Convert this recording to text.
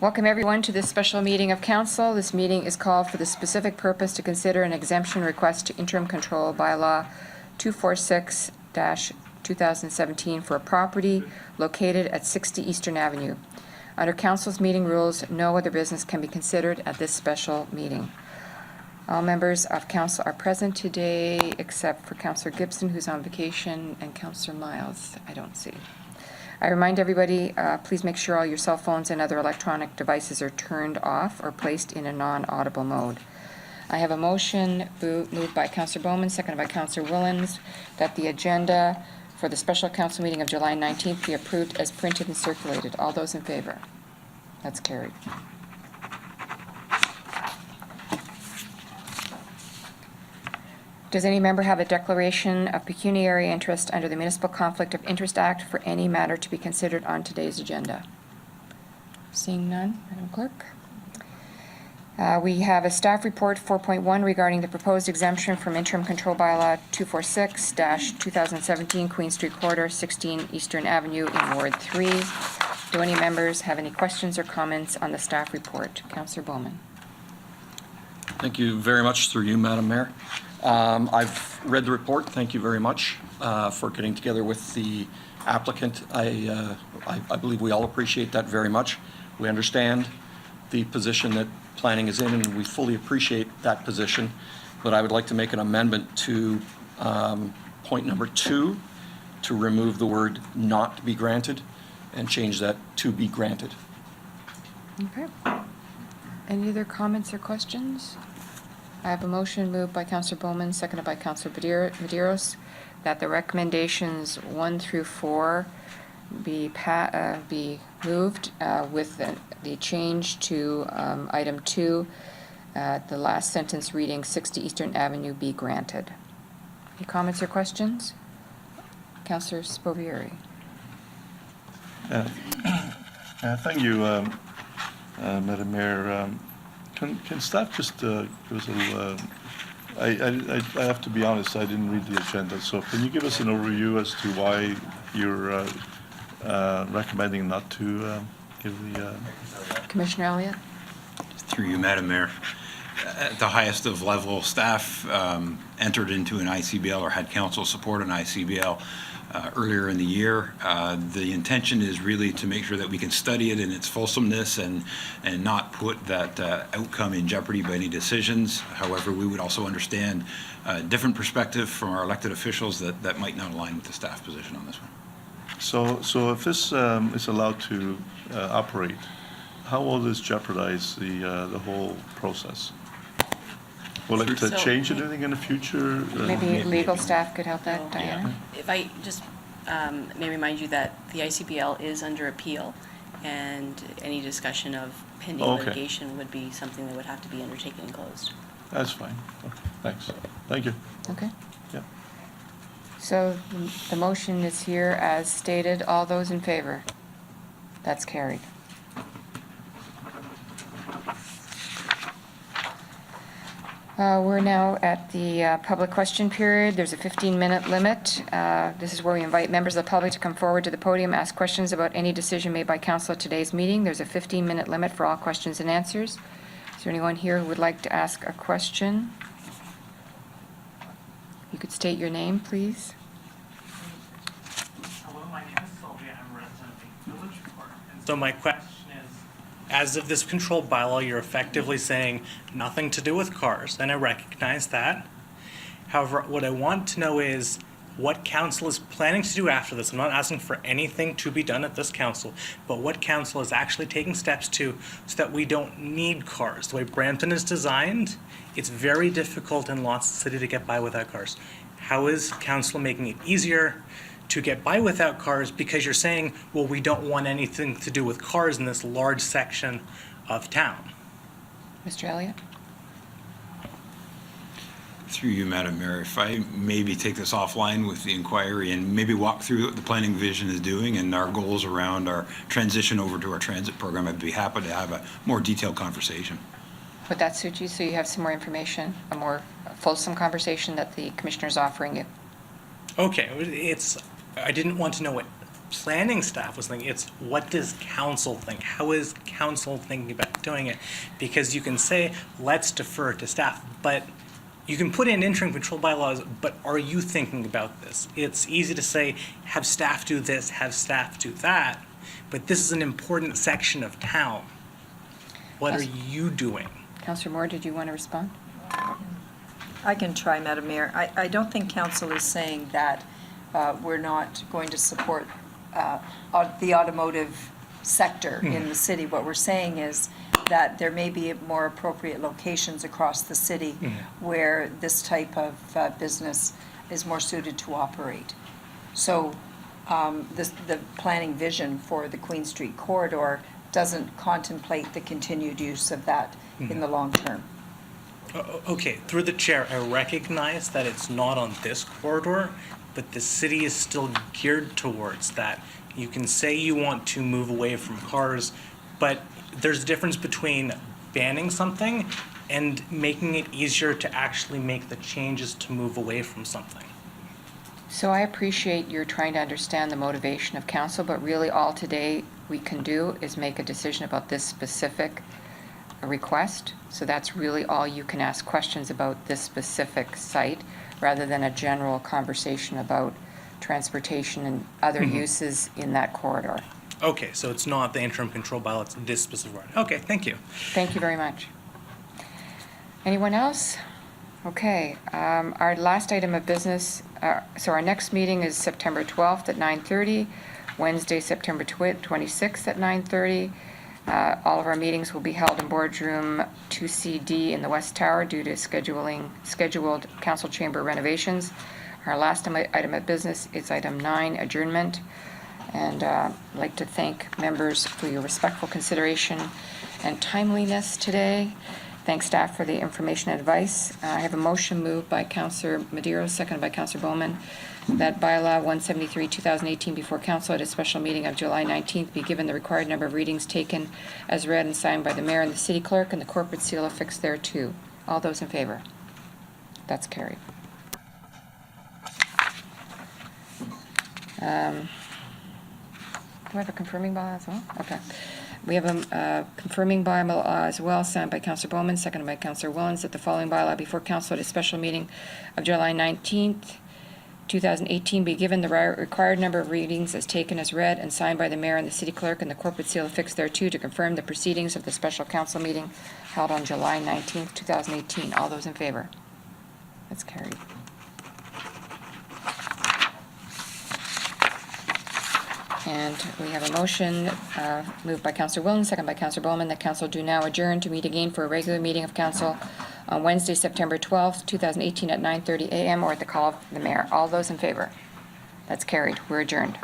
Welcome everyone to this special meeting of council. This meeting is called for the specific purpose to consider an exemption request to interim control bylaw 246-2017 for a property located at 60 Eastern Avenue. Under council's meeting rules, no other business can be considered at this special meeting. All members of council are present today except for Councillor Gibson, who's on vacation, and Councillor Miles, I don't see. I remind everybody, please make sure all your cell phones and other electronic devices are turned off or placed in a non-audible mode. I have a motion moved by Councillor Bowman, seconded by Councillor Willens, that the agenda for the special council meeting of July 19th be approved as printed and circulated. All those in favor? That's carried. Does any member have a declaration of pecuniary interest under the Municipal Conflict of Interest Act for any matter to be considered on today's agenda? Seeing none, Madam Clerk. We have a staff report 4.1 regarding the proposed exemption from interim control bylaw 246-2017 Queen Street Corridor, 16 Eastern Avenue in Ward 3. Do any members have any questions or comments on the staff report? Councillor Bowman. Thank you very much, through you, Madam Mayor. I've read the report. Thank you very much for getting together with the applicant. I believe we all appreciate that very much. We understand the position that planning is in, and we fully appreciate that position. But I would like to make an amendment to point number 2 to remove the word "not be granted" and change that to "be granted." Okay. Any other comments or questions? I have a motion moved by Councillor Bowman, seconded by Councillor Medeiros, that the recommendations 1 through 4 be moved with the change to item 2, the last sentence reading 60 Eastern Avenue be granted. Any comments or questions? Councillor Spovieri. Thank you, Madam Mayor. Can staff just give us a little, I have to be honest, I didn't read the agenda, so can you give us an overview as to why you're recommending not to give the... Commissioner Elliott. Through you, Madam Mayor. At the highest of level, staff entered into an ICBL or had council support an ICBL earlier in the year. The intention is really to make sure that we can study it in its fulsomeness and not put that outcome in jeopardy by any decisions. However, we would also understand a different perspective from our elected officials that might not align with the staff position on this one. So if this is allowed to operate, how will this jeopardize the whole process? Will it change anything in the future? Maybe legal staff could help that, Diana? If I just may remind you that the ICBL is under appeal, and any discussion of pending litigation would be something that would have to be undertaken and closed. That's fine. Okay, thanks. Thank you. Okay. Yeah. So the motion is here as stated. All those in favor? That's carried. We're now at the public question period. There's a 15-minute limit. This is where we invite members of the public to come forward to the podium, ask questions about any decision made by council at today's meeting. There's a 15-minute limit for all questions and answers. Is there anyone here who would like to ask a question? You could state your name, please. Hello, my name is Sylvia. I'm a resident of the Village Park. And so my question is, as of this control bylaw, you're effectively saying nothing to do with cars, and I recognize that. However, what I want to know is what council is planning to do after this. I'm not asking for anything to be done at this council, but what council is actually taking steps to so that we don't need cars. The way Brampton is designed, it's very difficult in lots of the city to get by without cars. How is council making it easier to get by without cars, because you're saying, well, we don't want anything to do with cars in this large section of town? Mr. Elliott? Through you, Madam Mayor, if I maybe take this offline with the inquiry and maybe walk through what the planning division is doing and our goals around our transition over to our transit program, I'd be happy to have a more detailed conversation. Would that suit you, so you have some more information, a more fulsome conversation that the commissioner is offering you? Okay, I didn't want to know what planning staff was thinking. It's what does council think? How is council thinking about doing it? Because you can say, let's defer to staff, but you can put in interim control bylaws, but are you thinking about this? It's easy to say, have staff do this, have staff do that, but this is an important section of town. What are you doing? Councillor Moore, did you want to respond? I can try, Madam Mayor. I don't think council is saying that we're not going to support the automotive sector in the city. What we're saying is that there may be more appropriate locations across the city where this type of business is more suited to operate. So the planning vision for the Queen Street corridor doesn't contemplate the continued use of that in the long term. Okay, through the chair, I recognize that it's not on this corridor, but the city is still geared towards that. You can say you want to move away from cars, but there's a difference between banning something and making it easier to actually make the changes to move away from something. So I appreciate you're trying to understand the motivation of council, but really all today we can do is make a decision about this specific request. So that's really all you can ask questions about this specific site, rather than a general conversation about transportation and other uses in that corridor. Okay, so it's not the interim control bylaw, it's this specific one. Okay, thank you. Thank you very much. Anyone else? Okay, our last item of business, so our next meeting is September 12th at 9:30, Wednesday, September 26th at 9:30. All of our meetings will be held in boardroom 2CD in the West Tower due to scheduled council chamber renovations. Our last item of business is item 9, adjournment. And I'd like to thank members for your respectful consideration and timeliness today. Thanks, staff, for the information and advice. I have a motion moved by Councillor Madero, seconded by Councillor Bowman, that bylaw 173, 2018 before council at a special meeting of July 19th be given the required number of readings taken as read and signed by the mayor and the city clerk and the corporate seal affixed thereto. All those in favor? That's carried. Do we have a confirming bylaw as well? Okay. We have a confirming bylaw as well, signed by Councillor Bowman, seconded by Councillor Willens, that the following bylaw before council at a special meeting of July 19th, 2018 be given the required number of readings as taken as read and signed by the mayor and the city clerk and the corporate seal affixed thereto to confirm the proceedings of the special council meeting held on July 19th, 2018. All those in favor? That's carried. And we have a motion moved by Councillor Willen, second by Councillor Bowman, that council do now adjourn to meet again for a regular meeting of council on Wednesday, September 12th, 2018 at 9:30 a.m. or at the call of the mayor. All those in favor? That's carried. We're adjourned.